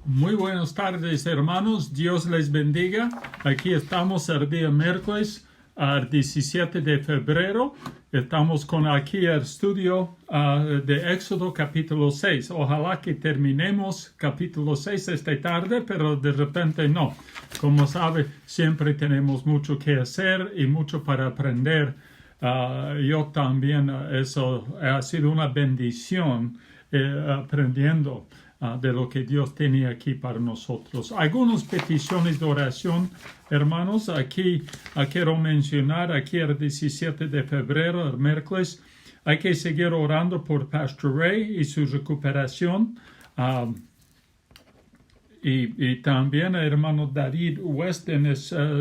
Muy buenas tardes, hermanos. Dios les bendiga. Aquí estamos el día miércoles, 17 de febrero. Estamos con aquí el estudio de Éxodo capítulo 6. Ojalá que terminemos capítulo 6 esta tarde, pero de repente no. Como sabe, siempre tenemos mucho que hacer y mucho para aprender. Yo también, eso ha sido una bendición aprendiendo de lo que Dios tiene aquí para nosotros. Algunas peticiones de oración, hermanos. Aquí quiero mencionar, aquí el 17 de febrero, el miércoles, hay que seguir orando por Pastor Ray y su recuperación. Y también el hermano David Weston,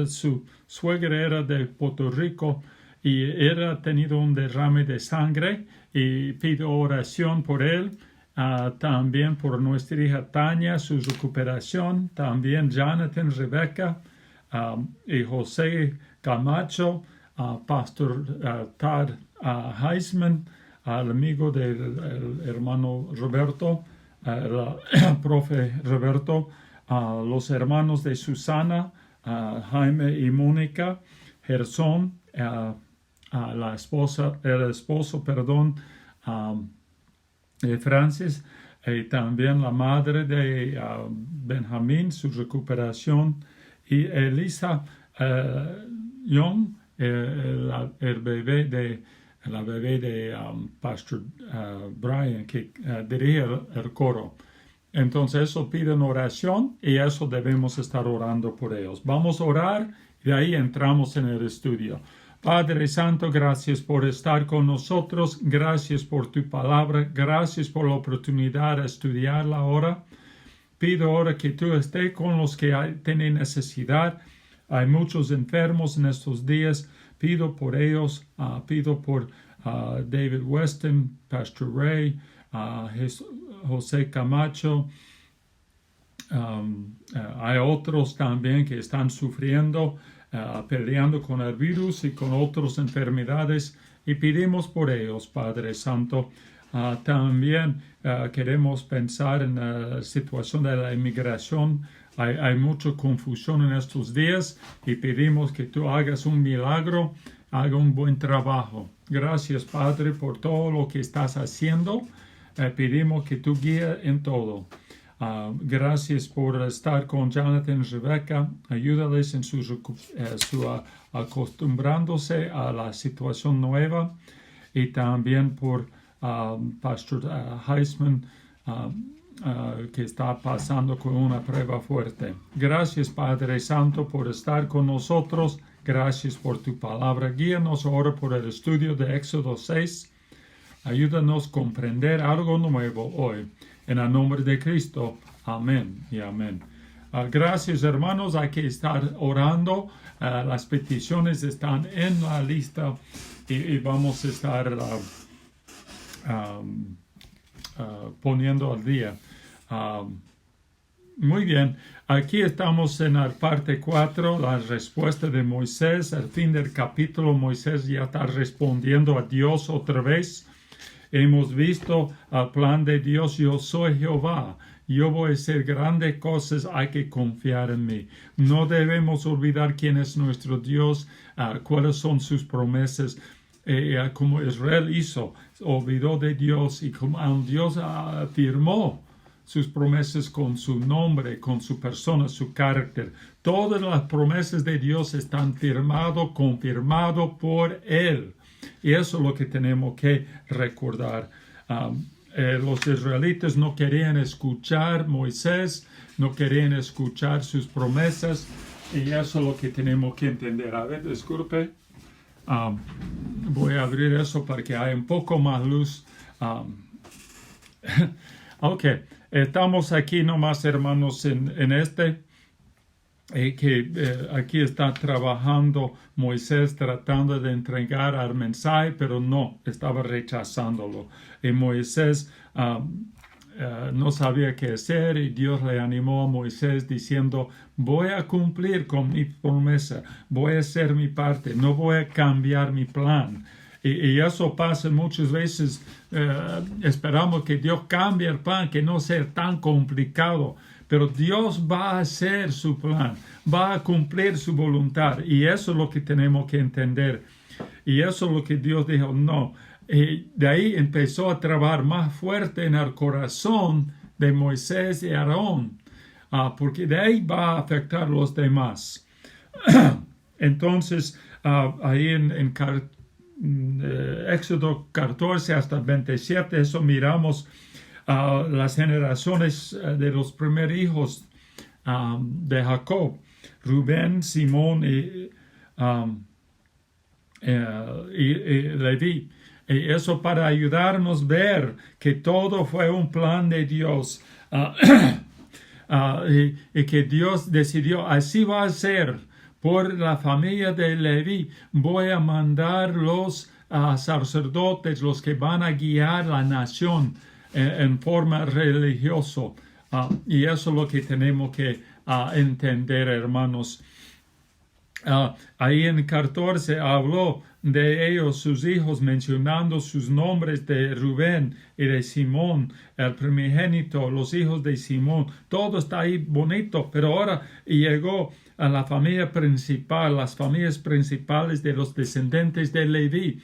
su suegra era de Puerto Rico y él ha tenido un derrame de sangre y pido oración por él. También por nuestra hija Tania, su recuperación. También Jonathan, Rebecca y José Camacho, Pastor Tad Heisman, al amigo del hermano Roberto, el profe Roberto, los hermanos de Susana, Jaime y Mónica, Gerson, el esposo, Francis, y también la madre de Benjamín, su recuperación, y Elisa Young, la bebé de Pastor Brian, que dirige el coro. Entonces eso piden oración y eso debemos estar orando por ellos. Vamos a orar y de ahí entramos en el estudio. Padre Santo, gracias por estar con nosotros, gracias por tu palabra, gracias por la oportunidad de estudiarla ahora. Pido ahora que tú estés con los que tienen necesidad. Hay muchos enfermos en estos días. Pido por ellos, pido por David Weston, Pastor Ray, José Camacho. Hay otros también que están sufriendo, peleando con el virus y con otras enfermedades, y pedimos por ellos, Padre Santo. También queremos pensar en la situación de la inmigración. Hay mucha confusión en estos días y pedimos que tú hagas un milagro, haga un buen trabajo. Gracias, Padre, por todo lo que estás haciendo. Pedimos que tú guíes en todo. Gracias por estar con Jonathan y Rebecca. Ayúdales en su acostumbrándose a la situación nueva. Y también por Pastor Heisman, que está pasando con una prueba fuerte. Gracias, Padre Santo, por estar con nosotros. Gracias por tu palabra. Guíanos ahora por el estudio de Éxodo 6. Ayúdanos a comprender algo nuevo hoy. En el nombre de Cristo. Amén y amén. Gracias, hermanos. Hay que estar orando. Las peticiones están en la lista y vamos a estar poniendo al día. Muy bien. Aquí estamos en la parte 4, la respuesta de Moisés. Al fin del capítulo, Moisés ya está respondiendo a Dios otra vez. Hemos visto el plan de Dios. Yo soy Jehová. Yo voy a hacer grandes cosas. Hay que confiar en mí. No debemos olvidar quién es nuestro Dios, cuáles son sus promesas. Como Israel hizo, olvidó de Dios y como Dios afirmó sus promesas con su nombre, con su persona, su carácter. Todas las promesas de Dios están confirmadas por Él. Y eso es lo que tenemos que recordar. Los israelitas no querían escuchar Moisés, no querían escuchar sus promesas, y eso es lo que tenemos que entender. A ver, disculpe. Voy a abrir eso para que haya un poco más luz. Ok, estamos aquí nomás, hermanos, en este. Aquí está trabajando Moisés tratando de entregar el mensaje, pero no, estaba rechazándolo. Y Moisés no sabía qué hacer y Dios le animó a Moisés diciendo, voy a cumplir con mi promesa, voy a hacer mi parte, no voy a cambiar mi plan. Y eso pasa muchas veces. Esperamos que Dios cambie el plan, que no sea tan complicado. Pero Dios va a hacer su plan, va a cumplir su voluntad. Y eso es lo que tenemos que entender. Y eso es lo que Dios dijo, no. De ahí empezó a trabajar más fuerte en el corazón de Moisés y Aarón, porque de ahí va a afectar a los demás. Entonces, ahí en Éxodo 14 hasta 27, eso miramos las generaciones de los primeros hijos de Jacob, Rubén, Simón y Leví. Y eso para ayudarnos a ver que todo fue un plan de Dios. Y que Dios decidió, así va a ser. Por la familia de Leví voy a mandar los sacerdotes, los que van a guiar la nación en forma religiosa. Y eso es lo que tenemos que entender, hermanos. Ahí en 14 habló de ellos, sus hijos, mencionando sus nombres de Rubén y de Simón, el primogénito, los hijos de Simón. Todo está ahí bonito, pero ahora llegó a la familia principal, las familias principales de los descendientes de Leví.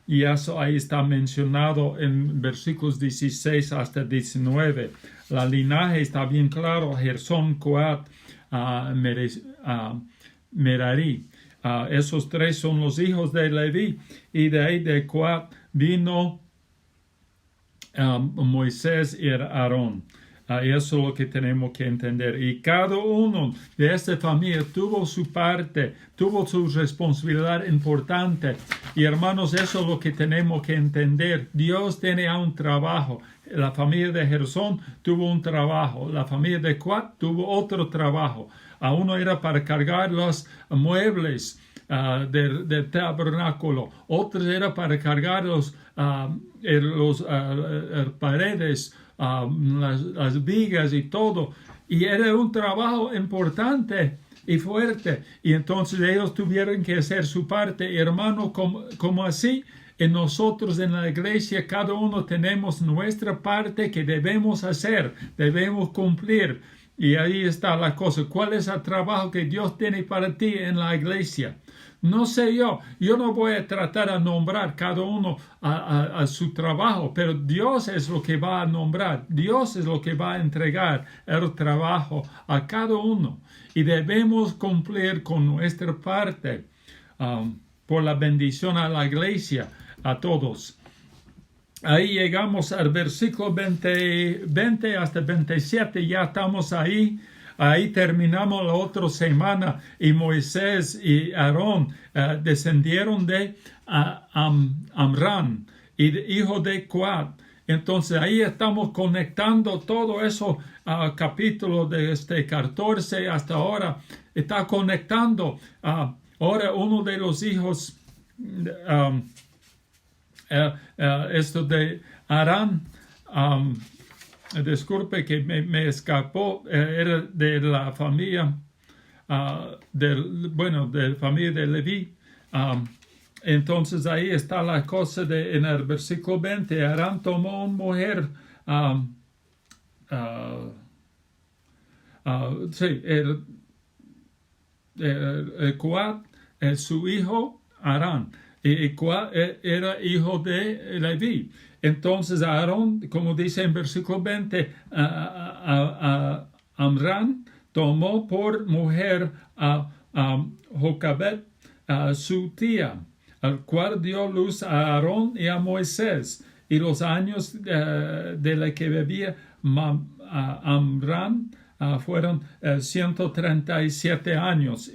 Y eso ahí está mencionado en versículos 16 hasta 19. La linaje está bien claro: Gersón, Coat, Merari. Esos tres son los hijos de Leví, y de ahí de Coat vino Moisés y Aarón. Eso es lo que tenemos que entender. Y cada uno de esta familia tuvo su parte, tuvo su responsabilidad importante. Y hermanos, eso es lo que tenemos que entender. Dios tiene un trabajo. La familia de Gersón tuvo un trabajo. La familia de Coat tuvo otro trabajo. Uno era para cargar los muebles del tabernáculo. Otro era para cargar los paredes, las vigas y todo. Y era un trabajo importante y fuerte. Y entonces ellos tuvieron que hacer su parte. Hermano, como así, en nosotros en la iglesia, cada uno tenemos nuestra parte que debemos hacer, debemos cumplir. Y ahí está la cosa. ¿Cuál es el trabajo que Dios tiene para ti en la iglesia? No sé yo no voy a tratar de nombrar cada uno a su trabajo, pero Dios es lo que va a nombrar, Dios es lo que va a entregar el trabajo a cada uno, y debemos cumplir con nuestra parte por la bendición a la iglesia, a todos. Ahí llegamos al versículo 20 hasta 27, ya estamos ahí. Ahí terminamos la otra semana, y Moisés y Aarón descendieron de Amram, hijo de Coat. Entonces ahí estamos conectando todo eso, capítulo de 14 hasta ahora, está conectando. Ahora uno de los hijos, esto de Arán, disculpe que me escapó, era de la familia, de la familia de Leví. Entonces ahí está la cosa en el versículo 20, Arán tomó una mujer, Coat, su hijo Arán, y Coat era hijo de Leví. Entonces Aarón, como dice en versículo 20, Amram tomó por mujer a Jocabet, su tía, al cual dio luz a Aarón y a Moisés. Y los años de la que vivía Amram fueron 137 años.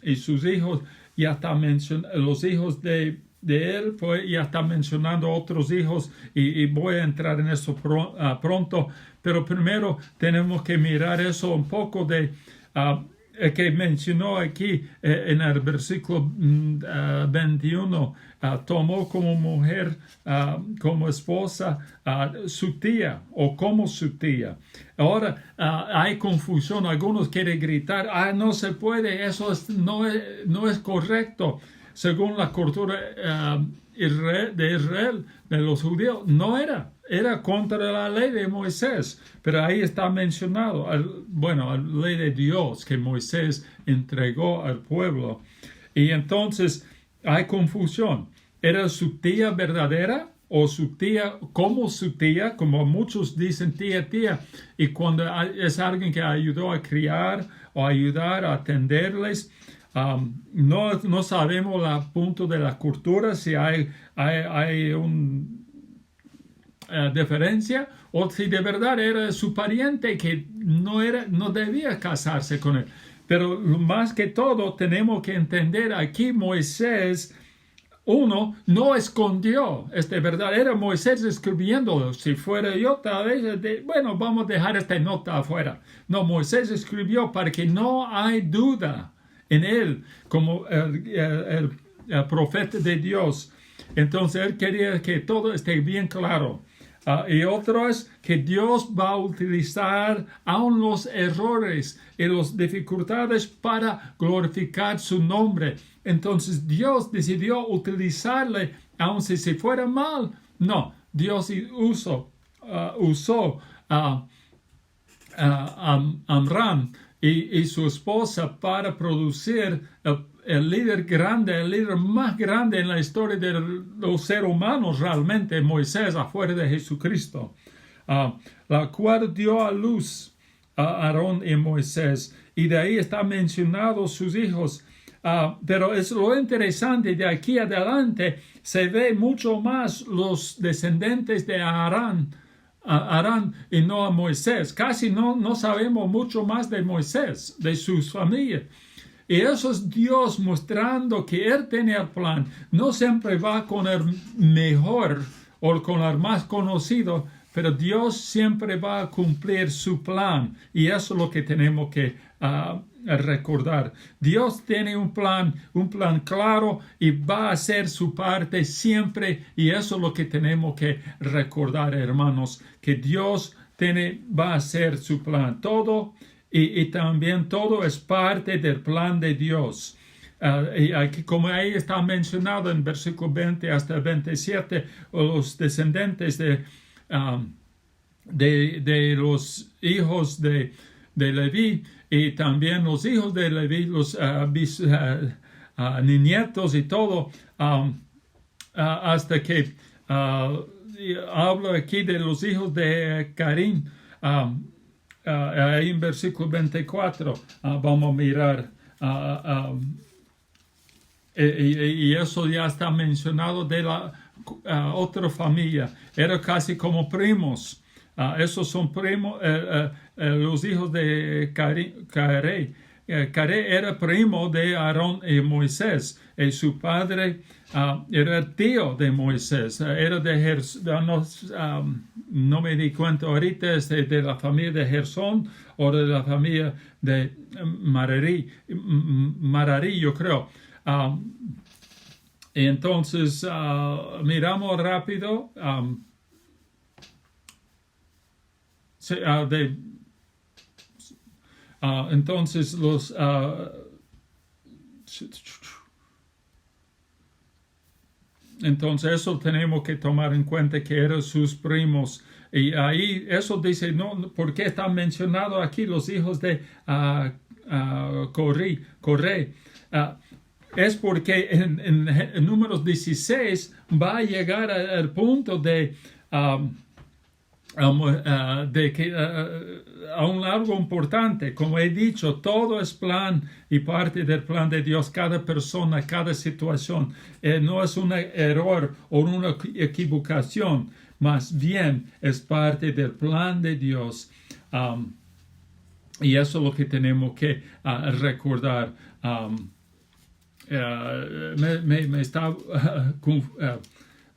Y sus hijos, ya está mencionado, los hijos de él, pues ya está mencionando otros hijos, y voy a entrar en eso pronto, pero primero tenemos que mirar eso un poco de que mencionó aquí en el versículo 21, tomó como mujer, como esposa, su tía, o como su tía. Ahora hay confusión, algunos quieren gritar, no se puede, eso no es correcto. según la cultura de Israel, de los judíos, no era. Era contra la ley de Moisés, pero ahí está mencionado, la ley de Dios que Moisés entregó al pueblo. Y entonces hay confusión. ¿Era su tía verdadera o su tía, como muchos dicen tía, y cuando es alguien que ayudó a criar o ayudar a atenderles? No sabemos el punto de la cultura, si hay un diferencia, o si de verdad era su pariente que no debía casarse con él. Pero más que todo tenemos que entender aquí Moisés, no escondió, es de verdad, era Moisés escribiéndolo. Si fuera yo, tal vez, vamos a dejar esta nota afuera. No, Moisés escribió para que no hay duda en él, como el profeta de Dios. Entonces él quería que todo esté bien claro. Y otro es que Dios va a utilizar aún los errores y las dificultades para glorificar su nombre. Entonces Dios decidió utilizarle, aun si se fuera mal. No, Dios usó a Amram y su esposa para producir el líder grande, el líder más grande en la historia de los seres humanos, realmente, Moisés, afuera de Jesucristo, la cual dio a luz a Aarón y Moisés, y de ahí están mencionados sus hijos. Pero es lo interesante, de aquí adelante se ve mucho más los descendientes de Aarón y no a Moisés. Casi no sabemos mucho más de Moisés, de sus familias. Y eso es Dios mostrando que Él tiene el plan. No siempre va con el mejor o con el más conocido, pero Dios siempre va a cumplir su plan. Y eso es lo que tenemos que recordar. Dios tiene un plan claro, y va a hacer su parte siempre. Y eso es lo que tenemos que recordar, hermanos, que Dios va a hacer su plan. Todo. Y también todo es parte del plan de Dios. Y aquí, como ahí está mencionado en versículo 20 hasta el 27, los descendientes de los hijos de Leví, y también los hijos de Leví, los nietos y todo, hasta que hablo aquí de los hijos de Carín. Ahí en versículo 24 vamos a mirar, y eso ya está mencionado de la otra familia. Era casi como primos. Esos son primos, los hijos de Care. Care era primo de Aarón y Moisés, y su padre era tío de Moisés, era de no me di cuenta ahorita, es de la familia de Gersón o de la familia de Mararí, yo creo. Entonces, miramos rápido. Entonces, entonces eso tenemos que tomar en cuenta, que eran sus primos. Y ahí eso dice, no, ¿por qué están mencionados aquí los hijos de Coré? Es porque en Números 16 va a llegar al punto de que a un algo importante. Como he dicho, todo es plan y parte del plan de Dios. Cada persona, cada situación, no es un error o una equivocación, más bien es parte del plan de Dios. Y eso es lo que tenemos que recordar. Me está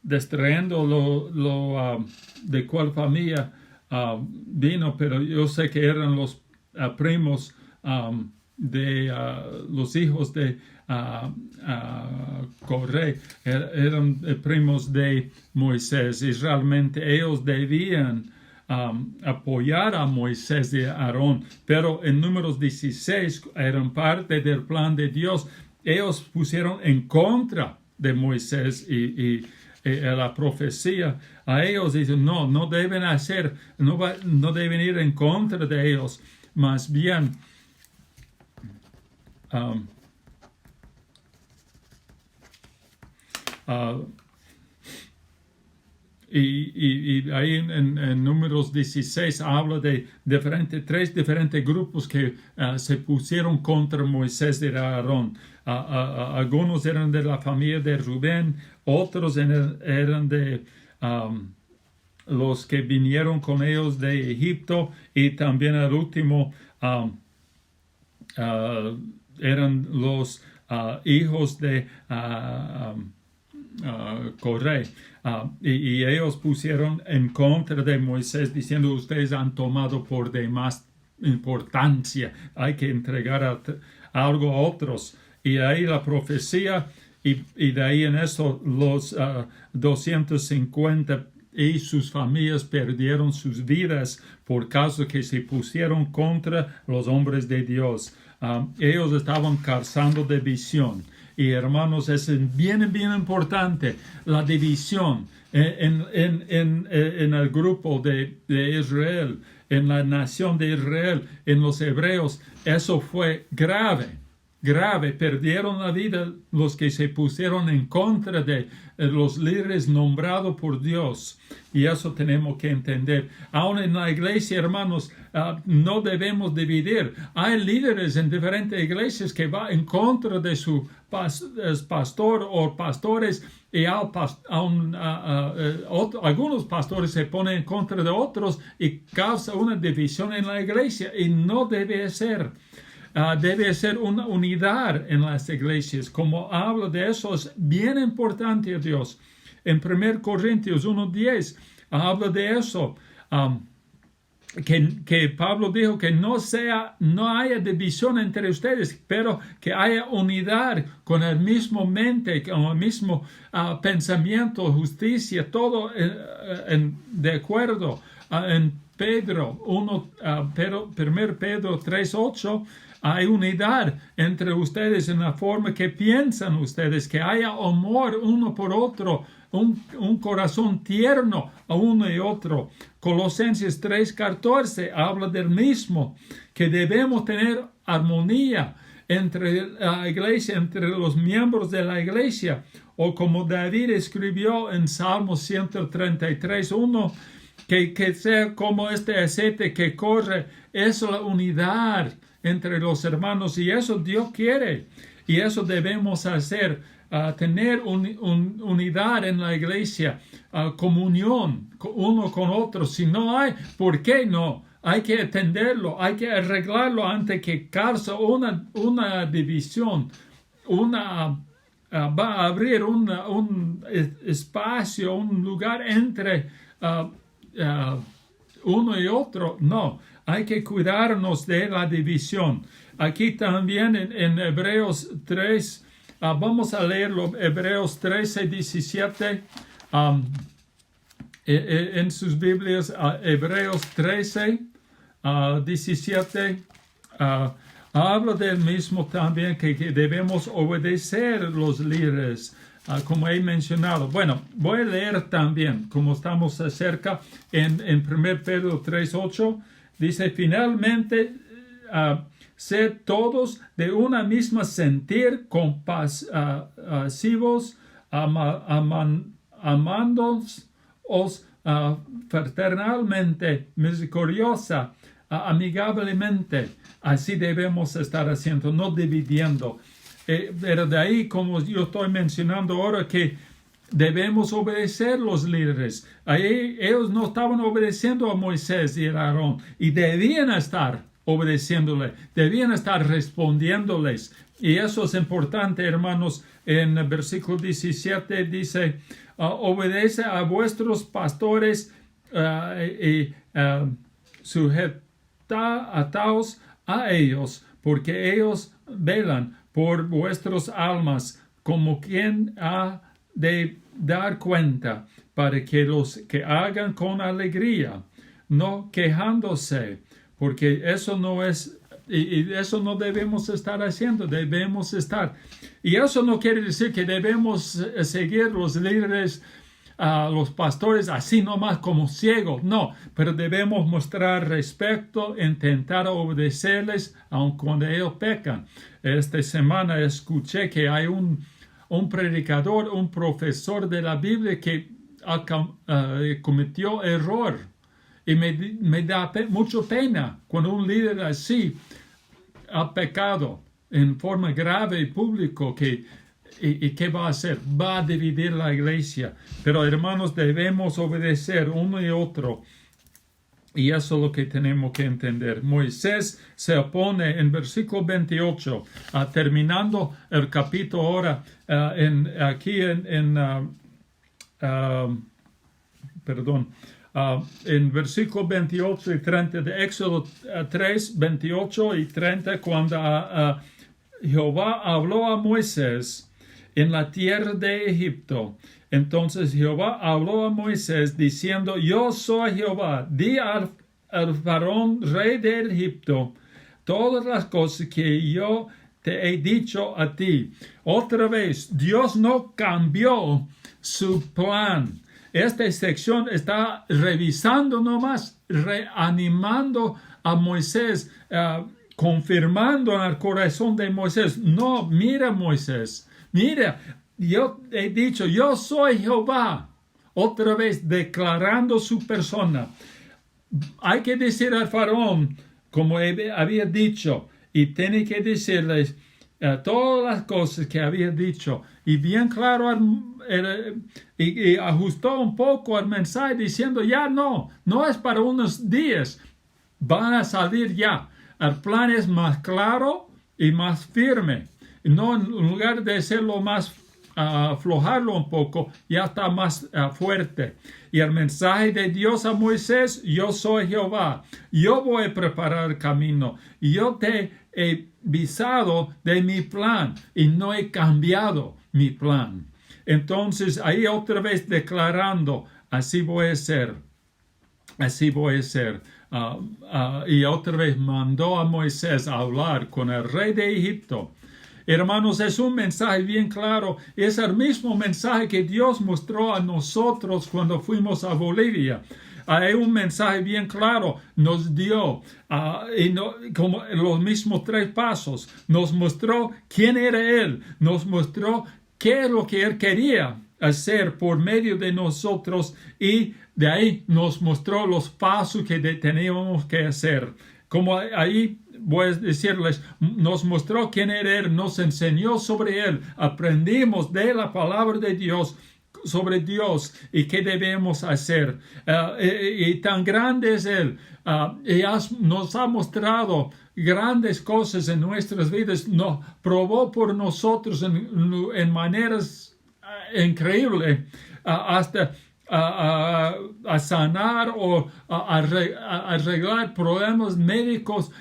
distrayendo de cuál familia vino, pero yo sé que eran los primos de los hijos de Coré, eran primos de Moisés, y realmente ellos debían apoyar a Moisés y a Aarón, pero en Números 16 eran parte del plan de Dios. ellos pusieron en contra de Moisés y la profecía. A ellos dicen, no deben hacer, no deben ir en contra de ellos, más bien y ahí en Números 16 habla de tres diferentes grupos que se pusieron contra Moisés y Aarón. Algunos eran de la familia de Rubén, otros eran de los que vinieron con ellos de Egipto, y también al último eran los hijos de Coré. Y ellos pusieron en contra de Moisés, diciendo, ustedes han tomado por demás importancia, hay que entregar algo a otros. Y ahí la profecía, y de ahí en eso los 250 y sus familias perdieron sus vidas por causa que se pusieron contra los hombres de Dios. Ellos estaban causando división. Y hermanos, es bien importante la división en el grupo de Israel, en la nación de Israel, en los hebreos. Eso fue grave. Perdieron la vida los que se pusieron en contra de los líderes nombrados por Dios. Y eso tenemos que entender. Aún en la iglesia, hermanos, no debemos dividir. Hay líderes en diferentes iglesias que van en contra de su pastor o pastores, y algunos pastores se ponen en contra de otros y causa una división en la iglesia, y no debe ser. Debe ser una unidad en las iglesias. Como habla de eso, es bien importante a Dios. En 1 Corintios 1:10 habla de eso, que Pablo dijo que no haya división entre ustedes, pero que haya unidad con el mismo mente, con el mismo pensamiento, justicia, todo de acuerdo. En Pedro 1 Pedro 3:8 hay unidad entre ustedes en la forma que piensan ustedes, que haya amor uno por otro, un corazón tierno a uno y otro. Colosenses 3:14 habla del mismo, que debemos tener armonía entre la iglesia, entre los miembros de la iglesia. O como David escribió en Salmo 133:1, que sea como este aceite que corre, es la unidad entre los hermanos, y eso Dios quiere, y eso debemos hacer, tener unidad en la iglesia, comunión uno con otro. Si no hay, ¿por qué no? Hay que atenderlo, hay que arreglarlo antes que cause una división, va a abrir un espacio, un lugar entre uno y otro. No, hay que cuidarnos de la división. Aquí también en Hebreos 3, vamos a leerlo, Hebreos 13:17, en sus Biblias, Hebreos 13:17, habla del mismo también, que debemos obedecer los líderes, como he mencionado. Bueno, voy a leer también, como estamos cerca, en 1 Pedro 3:8, dice, finalmente, sed todos de una misma sentir, compasivos, amándoos fraternalmente, misericordiosa, amigablemente. Así debemos estar haciendo, no dividiendo. Pero de ahí, como yo estoy mencionando ahora, que debemos obedecer los líderes. Ahí ellos no estaban obedeciendo a Moisés y a Aarón, y debían estar obedeciéndole, debían estar respondiéndoles. Y eso es importante, hermanos. En el versículo 17 dice, obedece a vuestros pastores y ataos a ellos, porque ellos velan por vuestras almas, como quien ha de dar cuenta, para que los que hagan con alegría, no quejándose, porque eso no es y eso no debemos estar haciendo, debemos estar. Y eso no quiere decir que debemos seguir los líderes, a los pastores así nomás como ciegos, no, pero debemos mostrar respeto, intentar obedecerles aun cuando ellos pecan. Esta semana escuché que hay un predicador, un profesor de la Biblia que cometió error. Y me da mucha pena cuando un líder así ha pecado en forma grave y público. ¿Y qué va a hacer? Va a dividir la iglesia. Pero hermanos, debemos obedecer uno y otro. Y eso es lo que tenemos que entender. Moisés se opone en versículo 28, terminando el capítulo ahora, en versículo 28 y 30 de Éxodo 3, 28 y 30, cuando Jehová habló a Moisés en la tierra de Egipto. Entonces Jehová habló a Moisés diciendo: yo soy Jehová, di al faraón rey de Egipto todas las cosas que yo te he dicho a ti. Otra vez, Dios no cambió su plan. Esta sección está revisando nomás, reanimando a Moisés, confirmando en el corazón de Moisés. No, mira Moisés, mira, yo he dicho, yo soy Jehová. Otra vez declarando su persona. Hay que decir al faraón, como había dicho, y tiene que decirles todas las cosas que había dicho. Y bien claro, y ajustó un poco el mensaje diciendo: ya no es para unos días, van a salir ya. El plan es más claro y más firme. No, en lugar de hacerlo más, aflojarlo un poco, ya está más fuerte. Y el mensaje de Dios a Moisés: yo soy Jehová, yo voy a preparar el camino, yo te he avisado de mi plan y no he cambiado mi plan. Entonces ahí otra vez declarando: así voy a ser, así voy a ser. Y otra vez mandó a Moisés a hablar con el rey de Egipto. Hermanos, es un mensaje bien claro. Es el mismo mensaje que Dios mostró a nosotros cuando fuimos a Bolivia. Hay un mensaje bien claro, nos dio, como los mismos 3 pasos. Nos mostró quién era Él, nos mostró qué es lo que Él quería hacer por medio de nosotros, y de ahí nos mostró los pasos que teníamos que hacer. Como ahí voy a decirles, nos mostró quién era Él, nos enseñó sobre Él, aprendimos de la palabra de Dios sobre Dios y qué debemos hacer. Y tan grande es Él, nos ha mostrado grandes cosas en nuestras vidas, nos probó por nosotros en maneras increíbles, hasta a sanar o a arreglar problemas médicos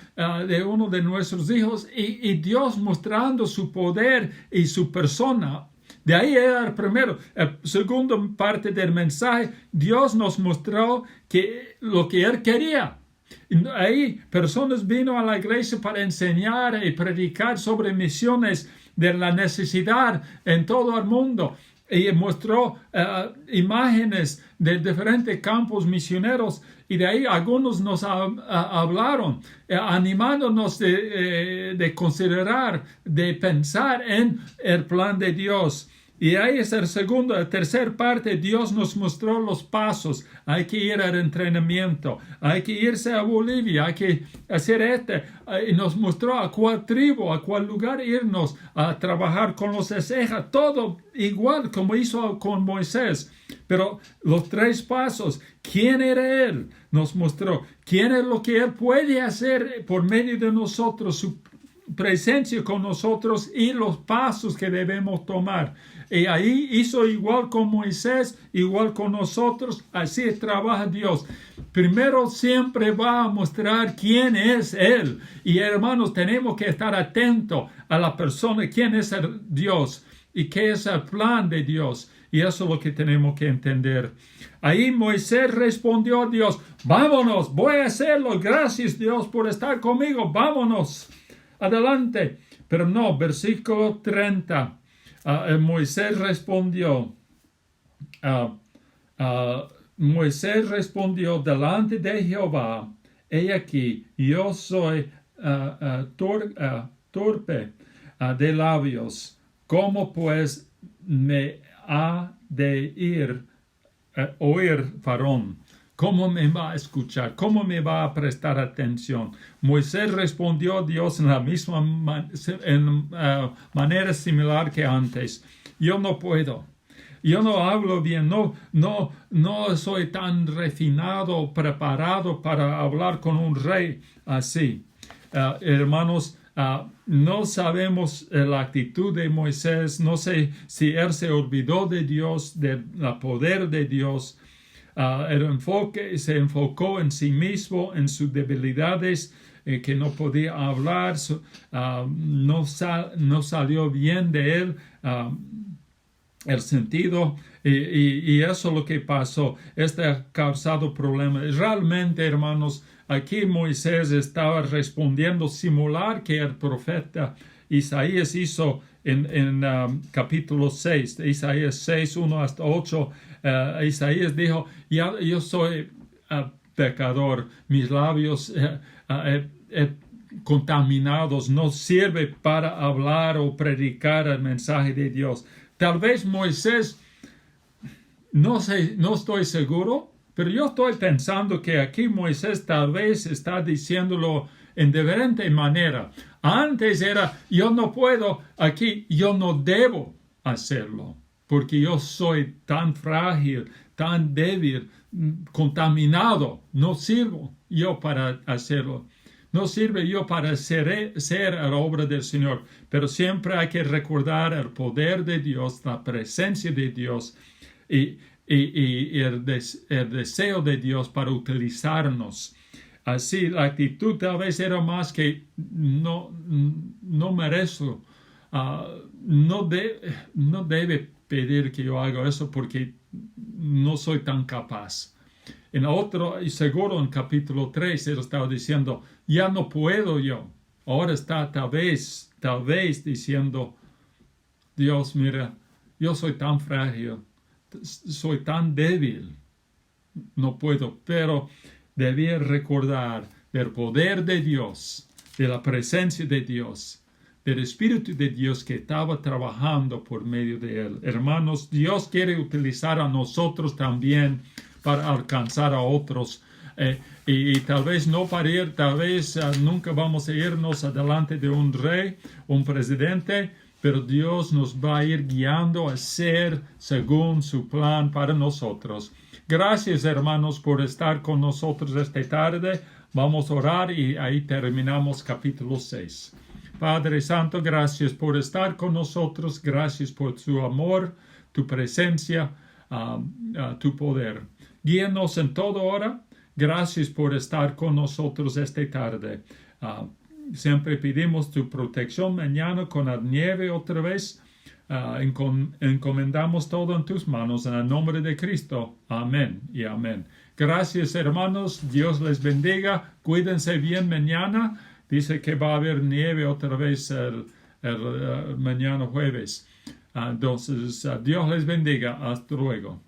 de uno de nuestros hijos, y Dios mostrando su poder y su persona. De ahí era el primero. La segunda parte del mensaje, Dios nos mostró lo que Él quería. Ahí personas vino a la iglesia para enseñar y predicar sobre misiones de la necesidad en todo el mundo. Y mostró imágenes de diferentes campos misioneros, y de ahí algunos nos hablaron, animándonos de considerar, de pensar en el plan de Dios. Y ahí es la tercera parte. Dios nos mostró los pasos. Hay que ir al entrenamiento, hay que irse a Bolivia, hay que hacer y nos mostró a cuál tribu, a cuál lugar irnos a trabajar con los Esejas, todo igual como hizo con Moisés. Pero los 3 pasos, ¿quién era Él? Nos mostró quién es lo que Él puede hacer por medio de nosotros, su presencia con nosotros y los pasos que debemos tomar. Y ahí hizo igual con Moisés, igual con nosotros. Así trabaja Dios. Primero siempre va a mostrar quién es Él. Y hermanos, tenemos que estar atentos a la persona, quién es el Dios y qué es el plan de Dios. Y eso es lo que tenemos que entender. Ahí Moisés respondió a Dios, vámonos, voy a hacerlo, gracias Dios por estar conmigo, vámonos, adelante. Pero no, versículo 30, Moisés respondió, Moisés respondió delante de Jehová, he aquí, yo soy torpe de labios, ¿cómo pues me ha de oír Faraón? ¿Cómo me va a escuchar? ¿Cómo me va a prestar atención? Moisés respondió a Dios en la misma manera similar que antes. Yo no puedo. Yo no hablo bien, no soy tan refinado, preparado para hablar con un rey así. Hermanos, no sabemos la actitud de Moisés, no sé si él se olvidó de Dios, del poder de Dios. Se enfocó en sí mismo, en sus debilidades, que no podía hablar, no salió bien de él. El sentido, y eso es lo que pasó. Esto ha causado problemas. Realmente, hermanos, aquí Moisés estaba respondiendo similar que el profeta Isaías hizo en capítulo 6, Isaías 6, 1 hasta 8. Isaías dijo, yo soy pecador, mis labios contaminados no sirven para hablar o predicar el mensaje de Dios. Tal vez Moisés, no estoy seguro, pero yo estoy pensando que aquí Moisés tal vez está diciéndolo en diferente manera. Antes era, yo no puedo, aquí yo no debo hacerlo, porque yo soy tan frágil, tan débil, contaminado, no sirvo yo para hacerlo. No sirve yo para ser la obra del Señor, pero siempre hay que recordar el poder de Dios, la presencia de Dios y el deseo de Dios para utilizarnos. Así, la actitud tal vez era más que no merezco, no debe pedir que yo haga eso porque no soy tan capaz. En otro, y seguro en capítulo 3, él estaba diciendo, ya no puedo yo. Ahora está tal vez diciendo, Dios, mira, yo soy tan frágil, soy tan débil, no puedo. Pero debía recordar del poder de Dios, de la presencia de Dios, del Espíritu de Dios que estaba trabajando por medio de él. Hermanos, Dios quiere utilizar a nosotros también para alcanzar a otros. Y tal vez no para ir, tal vez nunca vamos a irnos adelante de un rey, un presidente, pero Dios nos va a ir guiando a ser según su plan para nosotros. Gracias, hermanos, por estar con nosotros esta tarde. Vamos a orar y ahí terminamos capítulo 6. Padre Santo, gracias por estar con nosotros. Gracias por tu amor, tu presencia, tu poder. Guíanos en toda hora. Gracias por estar con nosotros esta tarde. Siempre pedimos tu protección mañana con la nieve otra vez. Encomendamos todo en tus manos en el nombre de Cristo. Amén y amén. Gracias, hermanos. Dios les bendiga. Cuídense bien mañana. Dice que va a haber nieve otra vez el mañana jueves. Entonces, Dios les bendiga. Hasta luego.